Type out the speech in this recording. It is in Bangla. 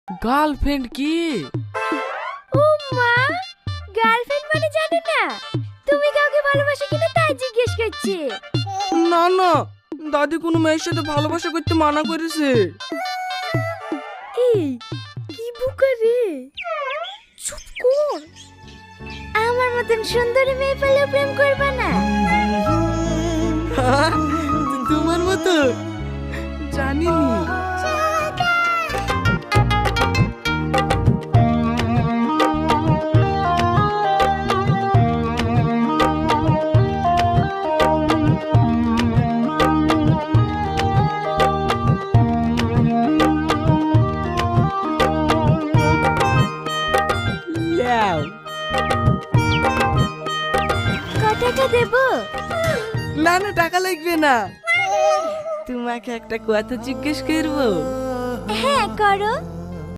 গার্লফ্রেন্ড কি? ও মা, গার্লফ্রেন্ড মানে জানো না? তুমি কাউকে ভালোবাসো কিনা তাই জিজ্ঞেস করছি। না না, দাদি কোনো মেয়ের সাথে ভালোবাসা করতে মানা করেছে। এই কি বুকা রে, চুপ কর। আমার মতন সুন্দরী মেয়ে পেলে প্রেম করবে না? তোমার মতো জানিনি। ল্যাও। কত টাকা দেবো? না না, টাকা লাগবে না। তোমাকে একটা কথা জিজ্ঞেস করবো? হ্যাঁ করো।